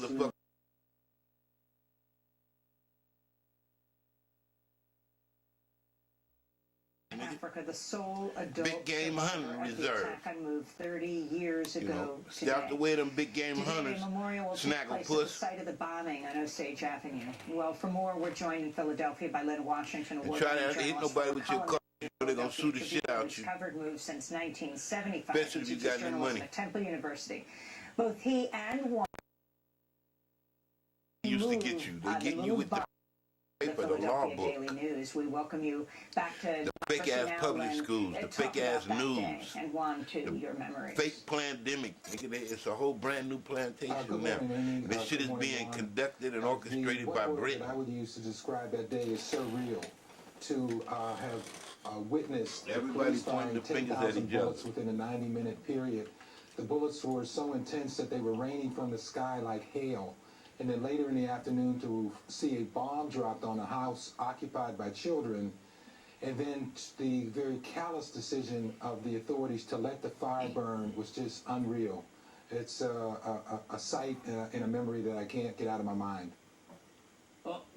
motherfucker. Africa, the sole adult Big game hunting reserve. attack on Move 30 years ago Stay out the way of them big game hunters. A memorial will take place at the site of the bombing on Osage Avenue. Well, for more, we're joined in Philadelphia by Lynn Washington, Try to hit nobody with your car. They're gonna sue the shit out you. Covered Move since 1975. Especially if you got any money. At Temple University. Both he and one used to get you. They're getting you with the paper, the law book. Daily News. We welcome you back to the fake ass public schools, the fake ass news, and Juan, to your memories. Fake pandemic. It's a whole brand new plantation now. This shit is being conducted and orchestrated by Britain. I would use to describe that day is surreal. To have witnessed everybody pointing the fingers at each other within a 90-minute period. The bullets were so intense that they were raining from the sky like hail. And then later in the afternoon to see a bomb dropped on a house occupied by children, and then the very callous decision of the authorities to let the fire burn was just unreal. It's a sight and a memory that I can't get out of my mind.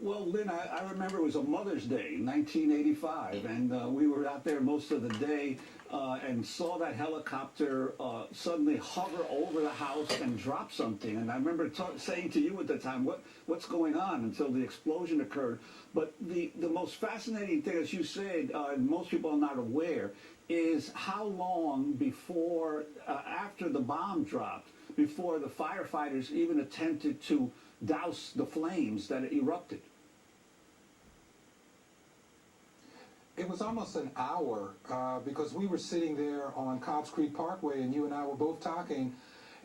Well, Lynn, I remember it was a Mother's Day, 1985, and we were out there most of the day and saw that helicopter suddenly hover over the house and drop something. And I remember saying to you at the time, what's going on, until the explosion occurred. But the most fascinating thing, as you said, most people are not aware, is how long before, after the bomb dropped, before the firefighters even attempted to douse the flames that erupted. It was almost an hour because we were sitting there on Cobbs Creek Parkway, and you and I were both talking,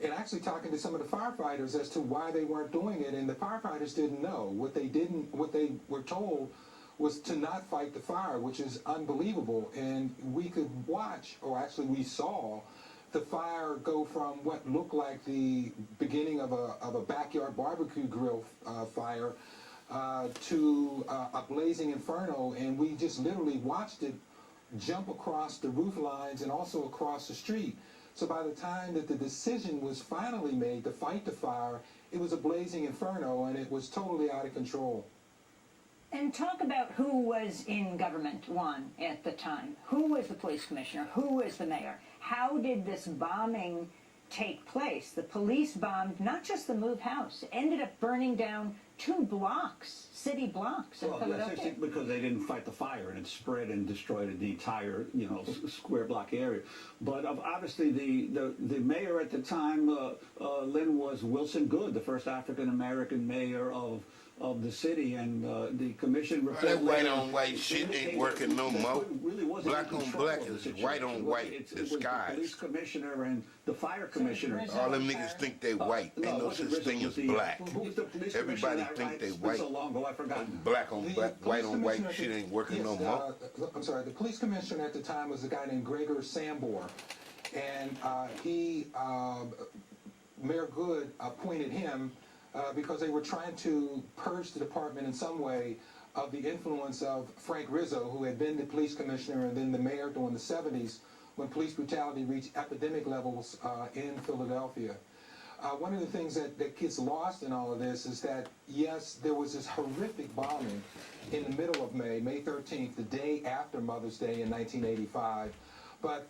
and actually talking to some of the firefighters as to why they weren't doing it, and the firefighters didn't know. What they were told was to not fight the fire, which is unbelievable. And we could watch, or actually we saw, the fire go from what looked like the beginning of a backyard barbecue grill fire to a blazing inferno, and we just literally watched it jump across the roof lines and also across the street. So by the time that the decision was finally made to fight the fire, it was a blazing inferno, and it was totally out of control. And talk about who was in government, Juan, at the time. Who was the police commissioner? Who was the mayor? How did this bombing take place? The police bombed not just the Move house, ended up burning down 2 blocks, city blocks in Philadelphia. Yes, because they didn't fight the fire, and it spread and destroyed the entire, square block area. But obviously the mayor at the time, Lynn, was Wilson Goode, the first African-American mayor of the city, and the commission... That white on white shit ain't working no more. Black on black is white on white, disguised. The police commissioner and the fire commissioner. All them niggas think they white. Ain't no such thing as black. Everybody think they white. So long ago, I forgot. Black on black, white on white shit ain't working no more. I'm sorry, the police commissioner at the time was a guy named Gregor Sambor, and Mayor Goode appointed him because they were trying to purge the department in some way of the influence of Frank Rizzo, who had been the police commissioner and then the mayor during the 70s when police brutality reached epidemic levels in Philadelphia. One of the things that gets lost in all of this is that, yes, there was this horrific bombing in the middle of May 13th, the day after Mother's Day in 1985. But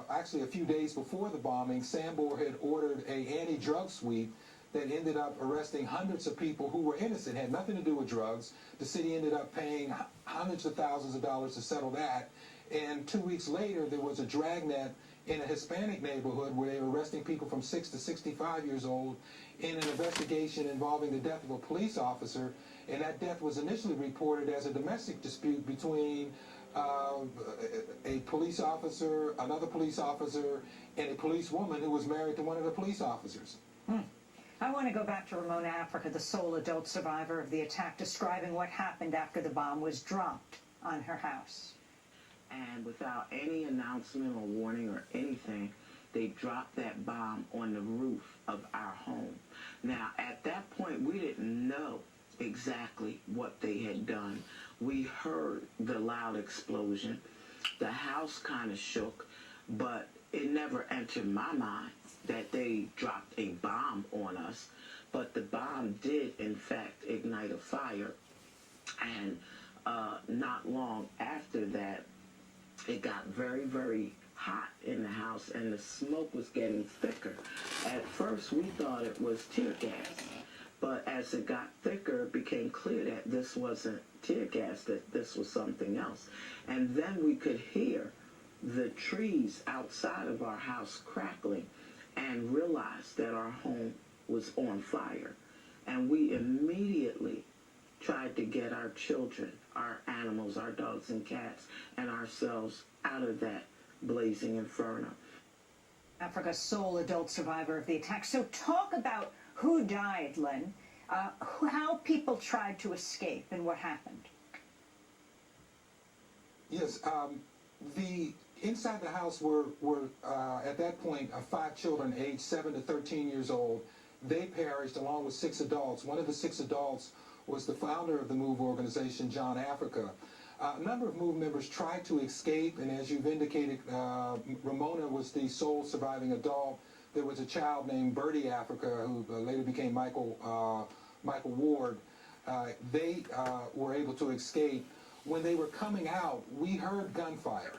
actually a few days before the bombing, Sambor had ordered an anti-drug sweep that ended up arresting hundreds of people who were innocent, had nothing to do with drugs. The city ended up paying hundreds of thousands of dollars to settle that. And 2 weeks later, there was a dragnet in a Hispanic neighborhood where they were arresting people from 6 to 65 years old in an investigation involving the death of a police officer. And that death was initially reported as a domestic dispute between a police officer, another police officer, and a policewoman who was married to one of the police officers. I want to go back to Ramona Africa, the sole adult survivor of the attack, describing what happened after the bomb was dropped on her house. And without any announcement or warning or anything, they dropped that bomb on the roof of our home. Now, at that point, we didn't know exactly what they had done. We heard the loud explosion. The house kind of shook, but it never entered my mind that they dropped a bomb on us, but the bomb did, in fact, ignite a fire. And not long after that, it got very, very hot in the house, and the smoke was getting thicker. At first, we thought it was tear gas, but as it got thicker, it became clear that this wasn't tear gas, that this was something else. And then we could hear the trees outside of our house crackling and realized that our home was on fire. And we immediately tried to get our children, our animals, our dogs and cats, and ourselves out of that blazing inferno. Africa's sole adult survivor of the attack. So talk about who died, Lynn, how people tried to escape, and what happened. Yes, the inside the house were at that point 5 children aged 7 to 13 years old. They perished along with 6 adults. One of the 6 adults was the founder of the MOVE organization, John Africa. A number of MOVE members tried to escape, and as you've indicated, Ramona was the sole surviving adult. There was a child named Bertie Africa, who later became Michael Ward. They were able to escape. When they were coming out, we heard gunfire,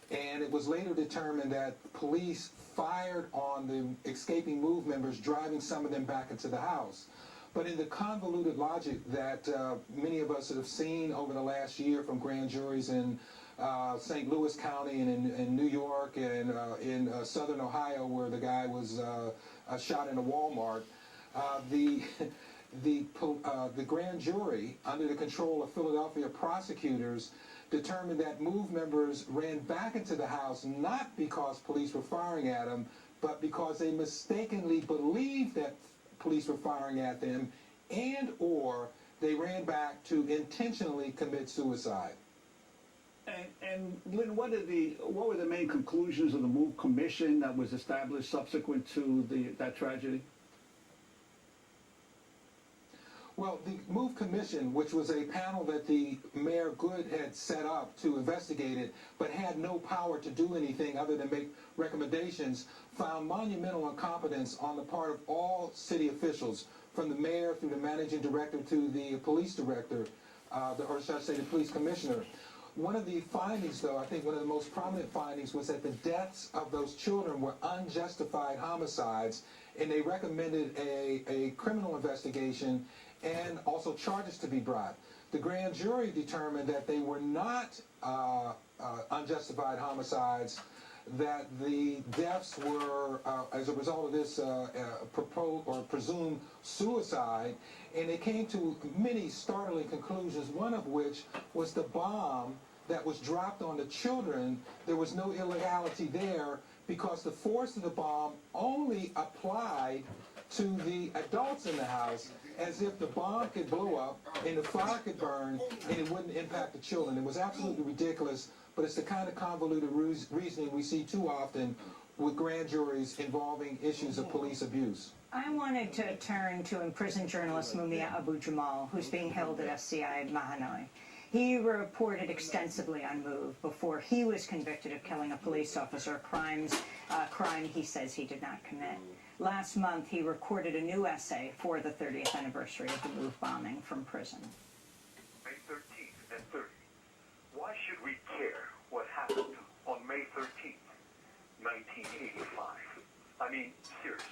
and it was later determined that police fired on the escaping MOVE members, driving some of them back into the house. But in the convoluted logic that many of us have seen over the last year from grand juries in St. Louis County and in New York and in southern Ohio, where the guy was shot in a Walmart, the grand jury, under the control of Philadelphia prosecutors, determined that MOVE members ran back into the house not because police were firing at them, but because they mistakenly believed that police were firing at them, and or they ran back to intentionally commit suicide. And Lynn, what were the main conclusions of the MOVE Commission that was established subsequent to that tragedy? Well, the MOVE Commission, which was a panel that the Mayor Good had set up to investigate it, but had no power to do anything other than make recommendations, found monumental incompetence on the part of all city officials, from the mayor through the managing director to the police director, or should I say the police commissioner. One of the findings, though, I think one of the most prominent findings, was that the deaths of those children were unjustified homicides, and they recommended a criminal investigation and also charges to be brought. The grand jury determined that they were not unjustified homicides, that the deaths were as a result of this proposed or presumed suicide, and they came to many startling conclusions, one of which was the bomb that was dropped on the children. There was no illegality there because the force of the bomb only applied to the adults in the house, as if the bomb could blow up and the fire could burn and it wouldn't impact the children. It was absolutely ridiculous, but it's the kind of convoluted reasoning we see too often with grand juries involving issues of police abuse. I wanted to turn to imprisoned journalist Mumia Abu-Jamal, who's being held at SCI Mahanoy. He reported extensively on MOVE before he was convicted of killing a police officer, a crime he says he did not commit. Last month, he recorded a new essay for the 30th anniversary of the MOVE bombing from prison. May 13th and 30th. Why should we care what happened on May 13th, 1985? I mean, seriously.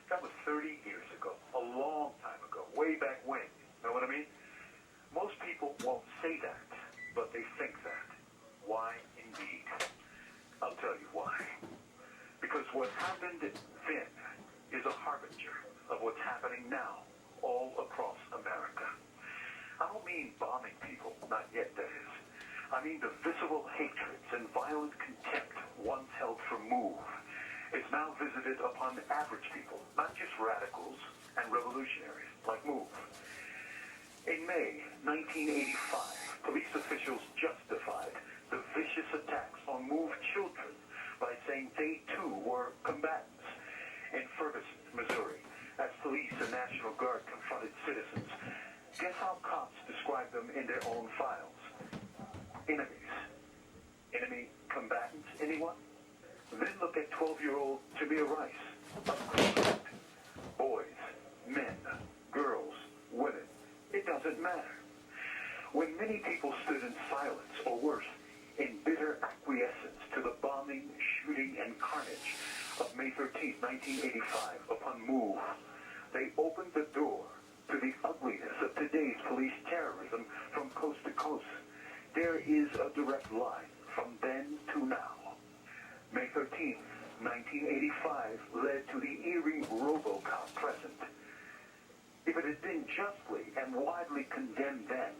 That was 30 years ago, a long time ago, way back when. Know what I mean? Most people won't say that, but they think that. Why indeed? I'll tell you why. Because what happened then is a harbinger of what's happening now all across America. I don't mean bombing people, not yet that is. I mean the visceral hatreds and violent contempt once held for MOVE is now visited upon average people, not just radicals and revolutionaries like MOVE. In May 1985, police officials justified the vicious attacks on MOVE children by saying they too were combatants. In Ferguson, Missouri, as police and National Guard confronted citizens, guess how cops described them in their own files? Enemies. Enemy combatants, anyone? Then look at 12-year-old Jamia Rice of Cleveland. Boys, men, girls, women, it doesn't matter. When many people stood in silence, or worse, in bitter acquiescence to the bombing, shooting, and carnage of May 13, 1985, upon move, they opened the door to the ugliness of today's police terrorism from coast to coast. There is a direct line from then to now. May 13, 1985 led to the eerie RoboCop present. If it had been justly and widely condemned then,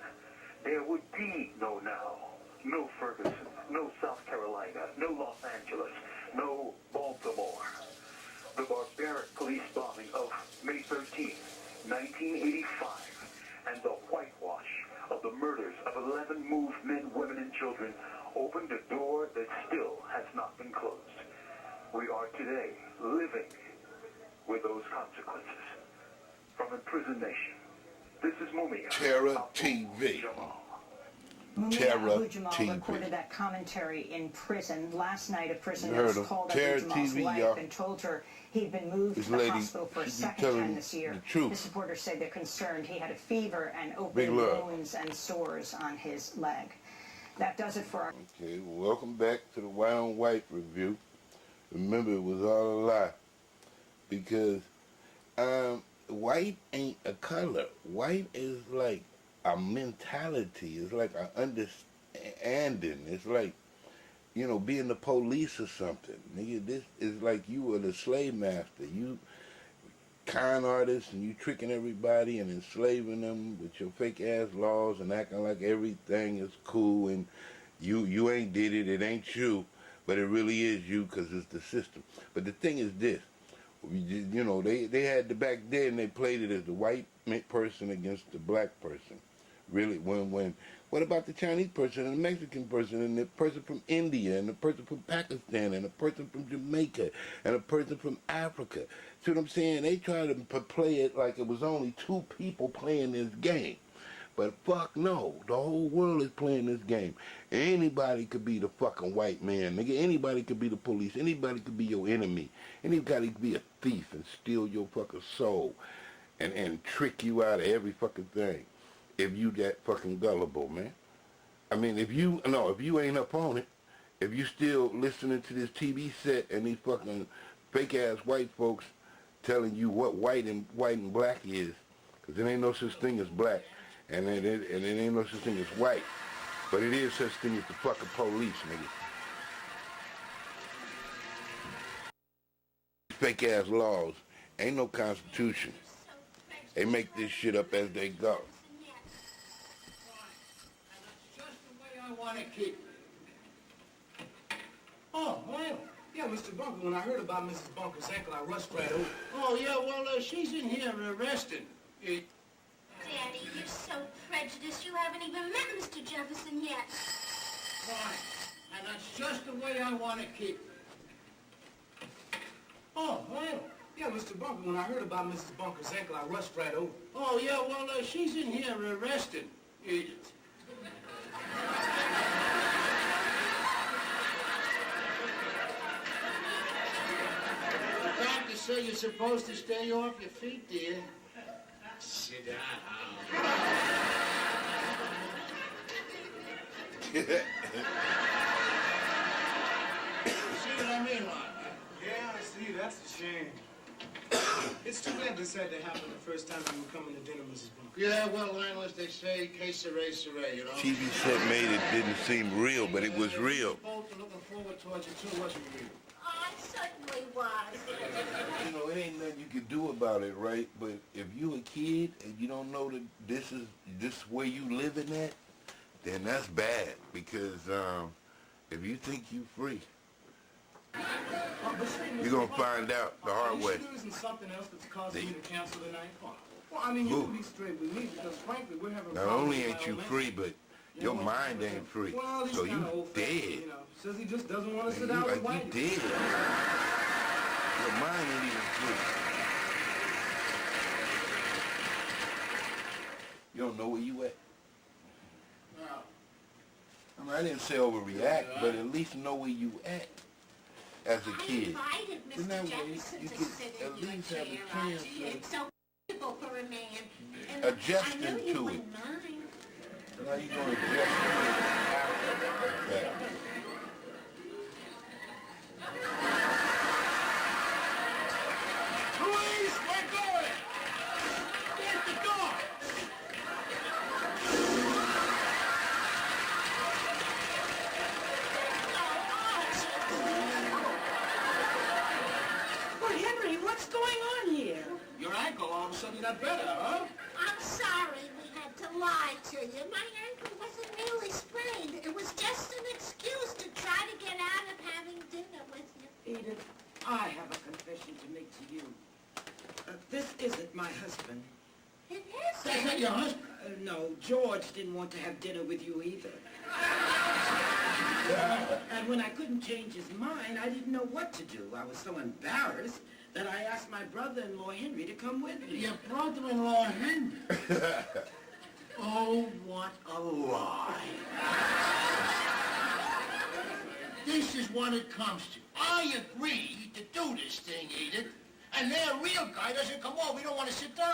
there would be no now, no Ferguson, no South Carolina, no Los Angeles, no Baltimore. The barbaric police bombing of May 13, 1985, and the whitewash of the murders of 11 moved men, women, and children opened a door that still has not been closed. We are today living with those consequences. From Imprisoned Nation, this is Mumia. Terror TV. Mumia Terror Abu Jamal TV. recorded that commentary in prison. Last night, a prisoner You heard him. called Terror Abu Jamal's TV, wife y'all. and told her he'd been moved This to the lady, hospital for a she be second telling time this year. the truth. The supporters say they're concerned. He had a fever and Big open love. wounds and sores on his leg. That does it for our... Okay, well, welcome back to the White on White review. Remember, it was all a lie. Because white ain't a color. White is like a mentality. It's like an understanding. It's like, you know, being the police or something. Nigga, this is like you were the slave master. You con artist and you tricking everybody and enslaving them with your fake ass laws and acting like everything is cool and you ain't did it. It ain't you, but it really is you because it's the system. But the thing is this. You know, they had the back then they played it as the white person against the black person. Really, when what about the Chinese person and the Mexican person and the person from India and the person from Pakistan and the person from Jamaica and the person from Africa? See what I'm saying? They try to play it like it was only two people playing this game. But fuck no, the whole world is playing this game. Anybody could be the fucking white man, nigga. Anybody could be the police. Anybody could be your enemy. Anybody could be a thief and steal your fucking soul and trick you out of every fucking thing if you that fucking gullible, man. I mean, if you ain't up on it, if you still listening to this TV set and these fucking fake-ass white folks telling you what white and black is, because there ain't no such thing as black. And it ain't no such thing as white. But it is such thing as the fucking police, nigga. Fake ass laws. Ain't no constitution. They make this shit up as they go. That's just the way I want to keep it. Oh, well. Yeah, Mr. Bunker, when I heard about Mrs. Bunker's ankle, I rushed right over. Oh, yeah, well, she's in here arrested. Daddy, you're so prejudiced you haven't even met Mr. Jefferson yet. Fine. And that's just the way I want to keep it. Oh, well. Yeah, Mr. Bunker, when I heard about Mrs. Bunker's ankle, I rushed right over. Oh, yeah, well, she's in here arrested. The doctor said you're supposed to stay off your feet, dear. Sit down. See what I mean, Ron? Yeah, I see. That's a shame. It's too bad this had to happen the first time you were coming to dinner, Mrs. Bunker. Yeah, well, Lionel, as they say, que sera, you know? TV set made it didn't seem real, but it was real. Both are looking forward towards it, too, wasn't real. Oh, it certainly was. You know, it ain't nothing you can do about it, right? But if you a kid and you don't know that this is where you living at, then that's bad. Because if you think you free, you're gonna find out the hard way. There isn't something else that's causing See? you to cancel tonight? Well, I mean, you can be straight with me because, frankly, we're having Not problems only with ain't my you old free, man. but your mind ain't free. Well, he's So kinda you old-fashioned, dead. You know, says he just doesn't want to sit You down with like Whitey. you dead. Your mind ain't even free. You don't know where you at. I mean, I didn't say overreact, but at least know where you at. as a kid. I invited So Mr. that way Jefferson you to could sit at in your least have a chair. chance It's so comfortable for a man. And Adjusting I knew you to wouldn't it. mind. So now you're going to adjust to it after that. Police, we're going! Get the door! Well, Henry, what's going on here? Your ankle all of a sudden got better, huh? I'm sorry we had to lie to you. My ankle wasn't really sprained. It was just an excuse to try to get out of having dinner with you. Edith, I have a confession to make to you. This isn't my husband. It That's is. not your husband. No, George didn't want to have dinner with you either. And when I couldn't change his mind, I didn't know what to do. I was so embarrassed that I asked my brother-in-law Henry to come with me. Your brother-in-law, Henry. Oh, what a lie. This is what it comes to. I agreed to do this thing, Edith, and their real guy doesn't come over. We don't want to sit down